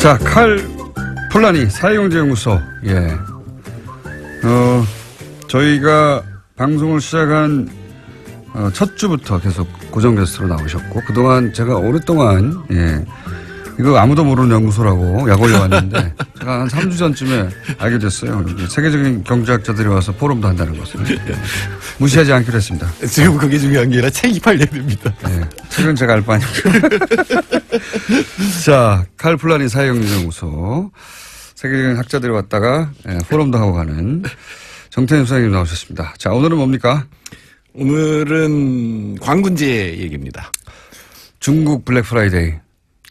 자, 칼 폴라니 사회경제연구소. 예. 저희가 방송을 시작한 첫 주부터 계속 고정 게스트로 나오셨고, 그동안 제가 오랫동안, 이거 아무도 모르는 연구소라고 약 올려왔는데, 제가 한 3주 전쯤에 알게 됐어요. 세계적인 경제학자들이 와서 포럼도 한다는 것을. 무시하지 않기로 했습니다. 지금 그게 중요한 게 아니라 책이 팔려야 됩니다. 네, 책은 제가 알 바 아니고. 자, 칼 폴라니 사회경제연구소. 세계적인 학자들이 왔다가 포럼도 하고 가는 정태인 소장님 나오셨습니다. 자, 오늘은 뭡니까? 오늘은 광군제 얘기입니다. 중국 블랙 프라이데이.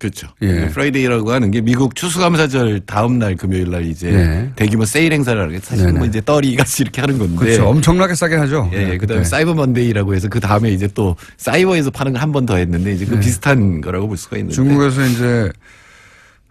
그렇죠. 예. 프라이데이라고 하는 게 미국 추수감사절 다음 날 금요일 날 이제 대규모 세일 행사를 하는 게 사실 뭐 이제 떨이 같이 이렇게 하는 건데. 그렇죠. 엄청나게 싸게 하죠. 예. 그다음에 사이버 먼데이라고 해서 그 다음에 이제 또 사이버에서 파는 걸 한 번 더 했는데 이제 그 비슷한 거라고 볼 수가 있는데. 중국에서 이제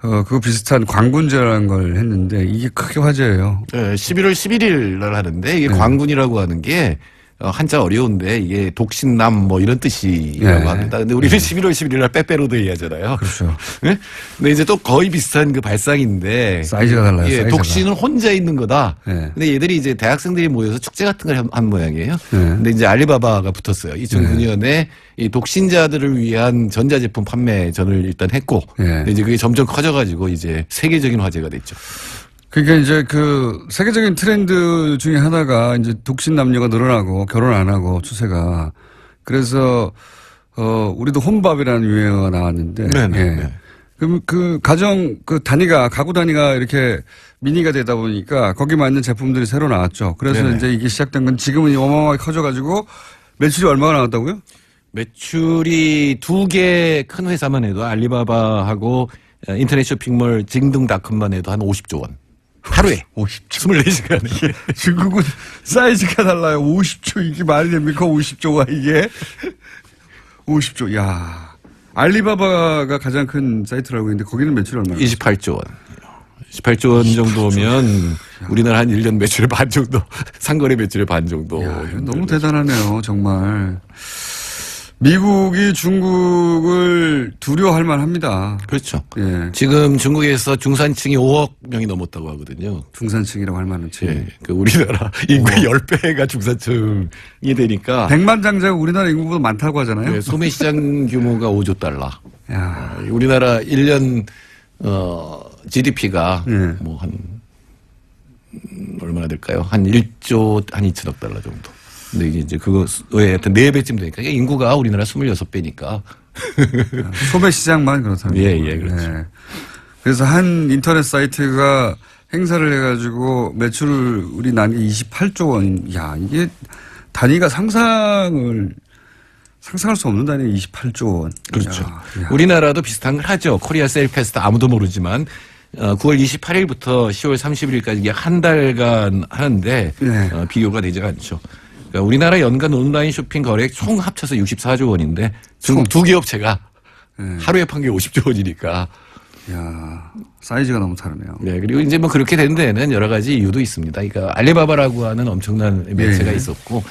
그거 비슷한 광군제라는 걸 했는데 이게 크게 화제예요. 예, 11월 11일 날 하는데 이게 광군이라고 하는 게 한자 어려운데 이게 독신남 뭐 이런 뜻이라고 합니다. 근데 우리는 11월 11일 날 빼빼로데이 하잖아요. 그렇죠. 네? 근데 이제 또 거의 비슷한 그 발상인데. 사이즈가 달라요. 예, 사이즈가. 독신은 혼자 있는 거다. 네. 근데 얘들이 이제 대학생들이 모여서 축제 같은 걸 한 모양이에요. 근데 이제 알리바바가 붙었어요. 2009년에 이 독신자들을 위한 전자제품 판매전을 일단 했고. 근데 이제 그게 점점 커져가지고 이제 세계적인 화제가 됐죠. 그러니까 이제 그 세계적인 트렌드 중에 하나가 이제 독신 남녀가 늘어나고 결혼 안 하고 추세가. 그래서 우리도 혼밥이라는 유행어가 나왔는데. 그럼 그 가정 그 단위가 가구 단위가 이렇게 미니가 되다 보니까 거기 맞는 제품들이 새로 나왔죠. 그래서 이제 이게 시작된 건 지금은 어마어마하게 커져가지고 매출이 얼마가 나왔다고요? 매출이 두 개 큰 회사만 해도 알리바바하고 인터넷 쇼핑몰 징등닷컴만 해도 한 50조 원. 하루에 50조. 24시간에. 중국은 사이즈가 달라요. 50조 이게 말이 됩니까? 50조가 이게 50조. 야, 알리바바가 가장 큰 사이트라고 했는데 거기는 매출 얼마나? 28조 원. 28조 원 정도면 우리나라 한 1년 매출의 반 정도, 상거래 매출의 반 정도. 야, 너무 대단하네요, 정말. 미국이 중국을 두려워할 만합니다. 그렇죠. 예. 지금 중국에서 중산층이 5억 명이 넘었다고 하거든요. 중산층이라고 할 만한 층. 예. 그 우리나라 인구의 10배가 중산층이 되니까. 백만장자가 우리나라 인구보다 많다고 하잖아요. 예, 소매 시장 규모가 5조 달러. 야. 우리나라 1년 GDP가 뭐 한 얼마나 될까요? 한 1조 한 2천억 달러 정도. 근데 이제 그거 왜 하여튼 4배쯤 되니까 인구가 우리나라 26배니까. 소매 시장만 그렇다면. 예, 그렇죠. 예. 그래서 한 인터넷 사이트가 행사를 해가지고 매출이 난 게 28조 원. 야, 이게 단위가 상상할 수 없는 단위 28조 원. 그렇죠. 야. 우리나라도 비슷한 걸 하죠. 코리아 셀 페스트 아무도 모르지만 9월 28일부터 10월 31일까지 이게 한 달간 하는데 비교가 되지 않죠. 그러니까 우리나라 연간 온라인 쇼핑 거래액 총 합쳐서 64조 원인데 중국 두 개 업체가 하루에 판 게 50조 원이니까. 야, 사이즈가 너무 다르네요. 네, 그리고 이제 뭐 그렇게 된 데는 여러 가지 이유도 있습니다. 그러니까 알리바바라고 하는 엄청난 매체가 있었고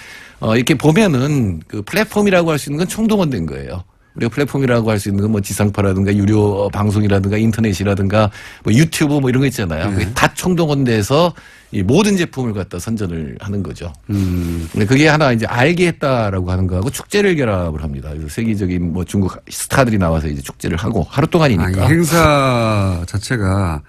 이렇게 보면은 그 플랫폼이라고 할 수 있는 건 총동원된 거예요. 우리가 플랫폼이라고 할 수 있는 건 뭐 지상파라든가 유료 방송이라든가 인터넷이라든가 뭐 유튜브 뭐 이런 거 있잖아요. 그게 다 총동원돼서 이 모든 제품을 갖다 선전을 하는 거죠. 근데 그게 하나 이제 알게 했다라고 하는 거하고 축제를 결합을 합니다. 그래서 세계적인 뭐 중국 스타들이 나와서 이제 축제를 하고 하루 동안이니까. 이 행사 자체가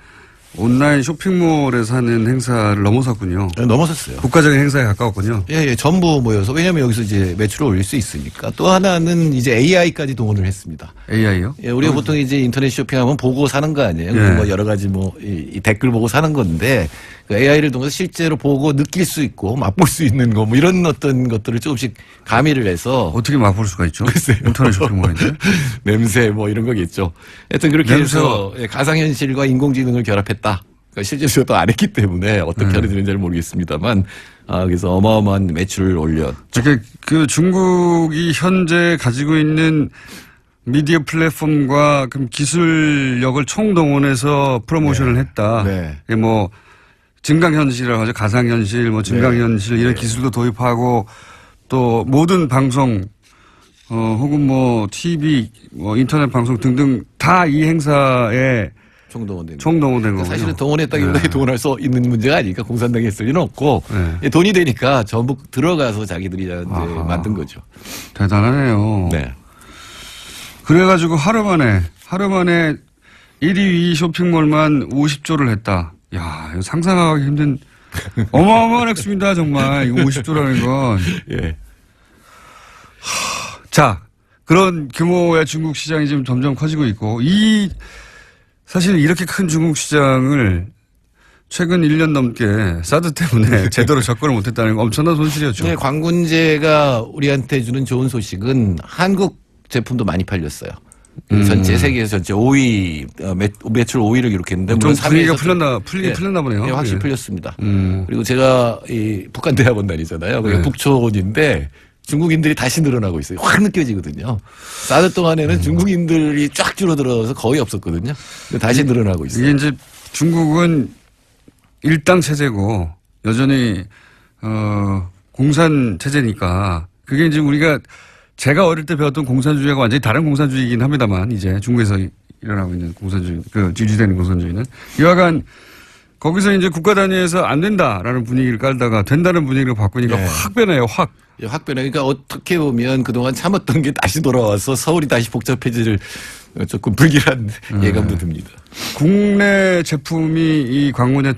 온라인 쇼핑몰에서 하는 행사를 넘어섰군요. 네, 넘어섰어요. 국가적인 행사에 가까웠군요. 예, 전부 모여서 왜냐하면 여기서 이제 매출을 올릴 수 있으니까. 또 하나는 이제 AI까지 동원을 했습니다. AI요? 예, 우리가 보통 이제 인터넷 쇼핑하면 보고 사는 거 아니에요. 뭐 여러 가지 뭐 이 댓글 보고 사는 건데 그 AI를 통해서 실제로 보고 느낄 수 있고 맛볼 수 있는 거 뭐 이런 어떤 것들을 조금씩 가미를 해서 어떻게 맛볼 수가 있죠? 글쎄요. 인터넷 쇼핑몰인데 냄새 뭐 이런 거겠죠. 하여튼 그렇게 해서 가상현실과 인공지능을 결합했다. 그러니까 실제로 저도 안 했기 때문에 어떻게 하는 되는지 잘 모르겠습니다만 그래서 어마어마한 매출을 올렸죠. 그 중국이 현재 가지고 있는 미디어 플랫폼과 그럼 기술력을 총동원해서 프로모션을 했다. 이게 뭐 증강현실이라고 하죠. 가상현실, 뭐 증강현실 이런 기술도 도입하고 또 모든 방송 혹은 뭐 TV, 뭐 인터넷 방송 등등 다 이 행사에 총동원된 총동원된 거군요. 사실은 동원했다기보다 동원할 수 있는 문제가 아니니까 공산당이 했을 리는 없고 돈이 되니까 전부 들어가서 자기들이 이제 만든 거죠. 대단하네요. 네. 그래가지고 하루 만에 1위, 2위 쇼핑몰만 50조를 했다. 야, 이거 상상하기 힘든 어마어마한 액수입니다, 정말. 이거 50조라는 건. 예. 자, 그런 규모의 중국 시장이 지금 점점 커지고 있고, 사실 이렇게 큰 중국 시장을 최근 1년 넘게 사드 때문에 제대로 접근을 못했다는 건 엄청난 손실이었죠. 네, 광군제가 우리한테 주는 좋은 소식은 한국 제품도 많이 팔렸어요. 전체 세계에서 전체 5위 매출 5위를 기록했는데 좀 물론 분위기가 3위에서 풀렸나 보네요. 네, 확실히 예. 풀렸습니다. 그리고 제가 이 북한 대학원단이잖아요. 그게 북촌인데 중국인들이 다시 늘어나고 있어요. 확 느껴지거든요. 사드 동안에는 중국인들이 쫙 줄어들어서 거의 없었거든요. 근데 다시 늘어나고 있어요. 이게 이제 중국은 일당 체제고 여전히 공산 체제니까 그게 이제 제가 어릴 때 배웠던 공산주의가 완전히 다른 공산주의이긴 합니다만 이제 중국에서 일어나고 있는 공산주의, 유지되는 공산주의는 여하간 거기서 이제 국가 단위에서 안 된다라는 분위기를 깔다가 된다는 분위기로 바꾸니까 네. 확 변해요, 확. 예, 확 변해. 그러니까 어떻게 보면 그동안 참았던 게 다시 돌아와서 서울이 다시 복잡해질 조금 불길한 예감도 듭니다. 국내 제품이 이 광문의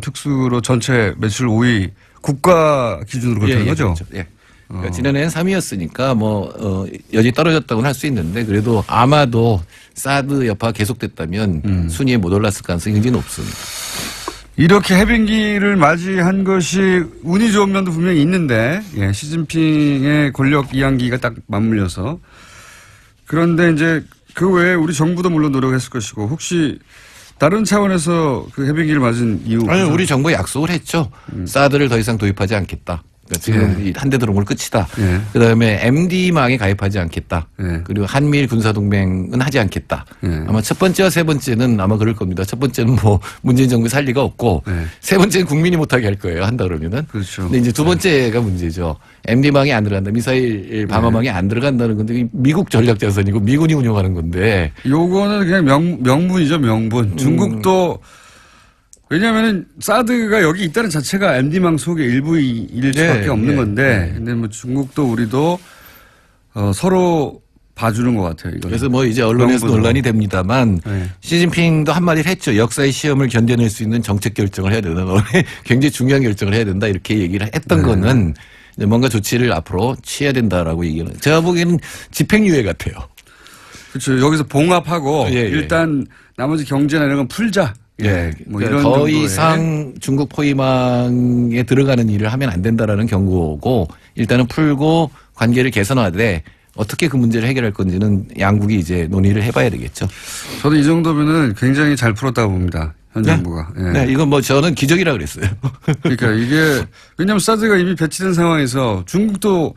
특수로 전체 매출 5위 국가 기준으로 그렇다는 거죠? 그렇죠. 예. 그러니까 지난해엔 3위였으니까 여전히 떨어졌다고는 할 수 있는데 그래도 아마도 사드 여파가 계속됐다면 순위에 못 올랐을 가능성이 굉장히 높습니다. 이렇게 해빙기를 맞이한 것이 운이 좋은 면도 분명히 있는데 시진핑의 권력 이양기가 딱 맞물려서 그런데 이제 그 외에 우리 정부도 물론 노력했을 것이고 혹시 다른 차원에서 그 해빙기를 맞은 이유? 아니, 우리 정부가 약속을 했죠. 사드를 더 이상 도입하지 않겠다. 그러니까 지금 한대 들어온 걸 끝이다. 그다음에 MD망에 가입하지 않겠다. 그리고 한미일 군사동맹은 하지 않겠다. 아마 첫 번째와 세 번째는 아마 그럴 겁니다. 첫 번째는 문재인 정부 살 리가 없고 세 번째는 국민이 못하게 할 거예요. 한다 그러면은. 그렇죠. 근데 이제 두 번째가 문제죠. MD망이 안 들어간다. 미사일 방어망이 안 들어간다는 건데 미국 전략 자산이고 미군이 운영하는 건데. 요거는 그냥 명분이죠, 명분. 중국도 왜냐하면은 사드가 여기 있다는 자체가 MD망 속의 일부일 수밖에 없는 건데, 근데 뭐 중국도 우리도 서로 봐주는 것 같아요. 이거는. 그래서 이제 언론에서 명분으로. 논란이 됩니다만 시진핑도 한마디를 했죠. 역사의 시험을 견뎌낼 수 있는 정책 결정을 해야 된다. 굉장히 중요한 결정을 해야 된다. 이렇게 얘기를 했던 거는 이제 뭔가 조치를 앞으로 취해야 된다라고 얘기는. 제가 보기에는 집행유예 같아요. 그렇죠. 여기서 봉합하고 예. 일단 나머지 경제나 이런 건 풀자. 뭐 그러니까 이런 더 정도의. 이상 중국 포위망에 들어가는 일을 하면 안 된다라는 경고고 일단은 풀고 관계를 개선하되 어떻게 그 문제를 해결할 건지는 양국이 이제 논의를 해봐야 되겠죠. 저도 이 정도면은 굉장히 잘 풀었다고 봅니다. 현 정부가. 네, 이건 저는 기적이라 그랬어요. 그러니까 이게 왜냐하면 사드가 이미 배치된 상황에서 중국도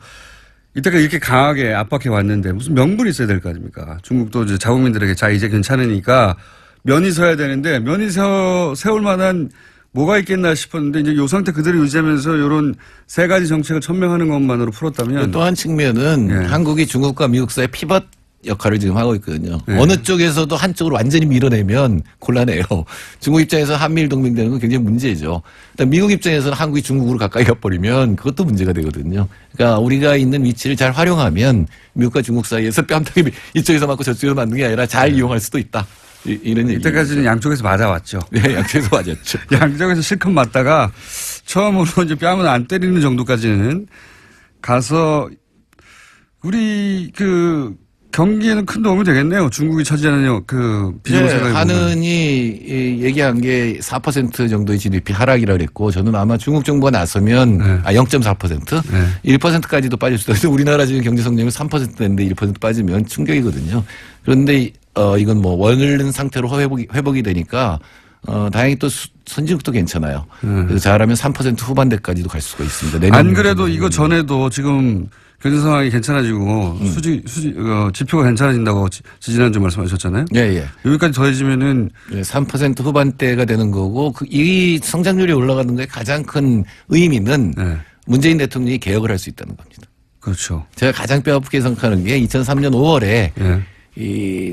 이때까지 이렇게 강하게 압박해 왔는데 무슨 명분이 있어야 될 거 아닙니까? 중국도 이제 자국민들에게 자 이제 괜찮으니까 면이 서야 되는데 면이 세울 만한 뭐가 있겠나 싶었는데 이제 요 상태 그대로 유지하면서 이런 세 가지 정책을 천명하는 것만으로 풀었다면 또 한 측면은 한국이 중국과 미국 사이의 피벗 역할을 지금 하고 있거든요. 어느 쪽에서도 한쪽으로 완전히 밀어내면 곤란해요. 중국 입장에서 한미일 동맹되는 건 굉장히 문제죠. 미국 입장에서는 한국이 중국으로 가까이 가버리면 그것도 문제가 되거든요. 그러니까 우리가 있는 위치를 잘 활용하면 미국과 중국 사이에서 뺨때기 이쪽에서 맞고 저쪽에서 맞는 게 아니라 잘 이용할 수도 있다. 이런 얘기. 이때까지는 양쪽에서 맞아왔죠. 네, 양쪽에서 맞았죠. 양쪽에서 실컷 맞다가 처음으로 이제 뺨은 안 때리는 정도까지는 가서 우리 경기에는 큰 도움이 되겠네요. 중국이 차지하는 비중을 생각해 보면. 하는이 얘기한 게 4% 정도의 GDP 하락이라 그랬고 저는 아마 중국 정부가 나서면 0.4% 1%까지도 빠질 수도 있어요. 우리나라 지금 경제 성장률 3%인데 1% 빠지면 충격이거든요. 그런데 이건 원활한 상태로 회복이 되니까 다행히 또 선진국도 괜찮아요. 그래서 잘하면 3% 후반대까지도 갈 수가 있습니다. 안 그래도 이거 전에도 지금 경제 상황이 괜찮아지고 지표가 괜찮아진다고 지난주 말씀하셨잖아요. 예. 여기까지 더해지면은 3% 후반대가 되는 거고 이 성장률이 올라가는 거에 가장 큰 의미는 문재인 대통령이 개혁을 할 수 있다는 겁니다. 그렇죠. 제가 가장 뼈아프게 생각하는 게 2003년 5월에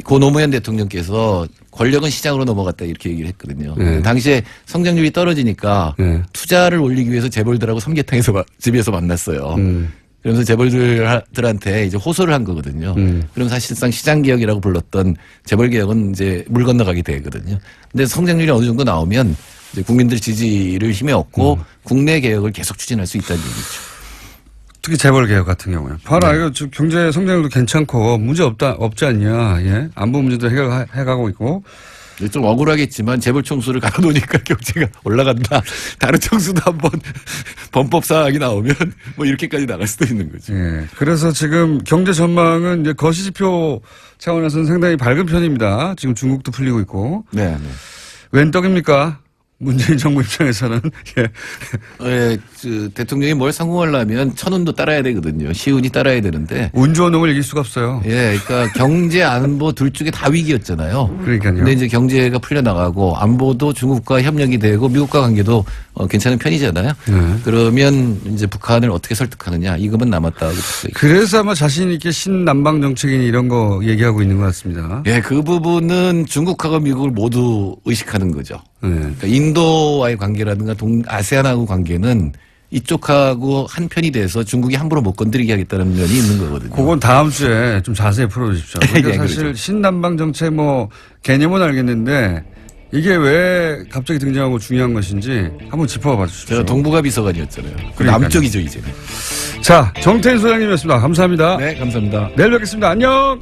고 노무현 대통령께서 권력은 시장으로 넘어갔다 이렇게 얘기를 했거든요. 네. 당시에 성장률이 떨어지니까 네. 투자를 올리기 위해서 재벌들하고 삼계탕에서 집에서 만났어요. 그러면서 재벌들한테 이제 호소를 한 거거든요. 그럼 사실상 시장 개혁이라고 불렀던 재벌 개혁은 이제 물 건너가게 되거든요. 근데 성장률이 어느 정도 나오면 이제 국민들 지지를 힘에 얻고 국내 개혁을 계속 추진할 수 있다는 얘기죠. 특히 재벌 개혁 같은 경우에. 봐라, 이거 경제 성장률도 괜찮고 문제 없지 않냐. 예. 안보 문제도 해가고 있고. 좀 억울하겠지만 재벌 총수를 갈아놓으니까 경제가 올라간다. 다른 총수도 한번 범법 사항이 나오면 뭐 이렇게까지 나갈 수도 있는 거죠. 예. 그래서 지금 경제 전망은 이제 거시지표 차원에서는 상당히 밝은 편입니다. 지금 중국도 풀리고 있고. 네. 네. 웬 떡입니까? 문재인 정부 입장에서는. 예. 예, 대통령이 뭘 성공하려면 천운도 따라야 되거든요. 시운이 따라야 되는데. 운 좋은 놈을 이길 수가 없어요. 예, 그러니까 경제 안보 둘 중에 다 위기였잖아요. 그러니까요. 근데 이제 경제가 풀려나가고 안보도 중국과 협력이 되고 미국과 관계도 괜찮은 편이잖아요. 네. 그러면 이제 북한을 어떻게 설득하느냐 이것만 남았다고. 그래서 아마 자신 있게 신남방 정책이니 이런 거 얘기하고 있는 것 같습니다. 예, 그 부분은 중국하고 미국을 모두 의식하는 거죠. 네. 그러니까 인도와의 관계라든가 아세안하고 관계는 이쪽하고 한 편이 돼서 중국이 함부로 못 건드리게 하겠다는 면이 있는 거거든요. 그건 다음 주에 좀 자세히 풀어주십시오. 그러니까 네, 사실 그렇죠. 신남방 정책 뭐 개념은 알겠는데 이게 왜 갑자기 등장하고 중요한 것인지 한번 짚어봐 주십시오. 제가 동북아 비서관이었잖아요. 그러니까요. 남쪽이죠 이제는. 자, 정태인 소장님이었습니다. 감사합니다. 네, 감사합니다. 내일 뵙겠습니다. 안녕.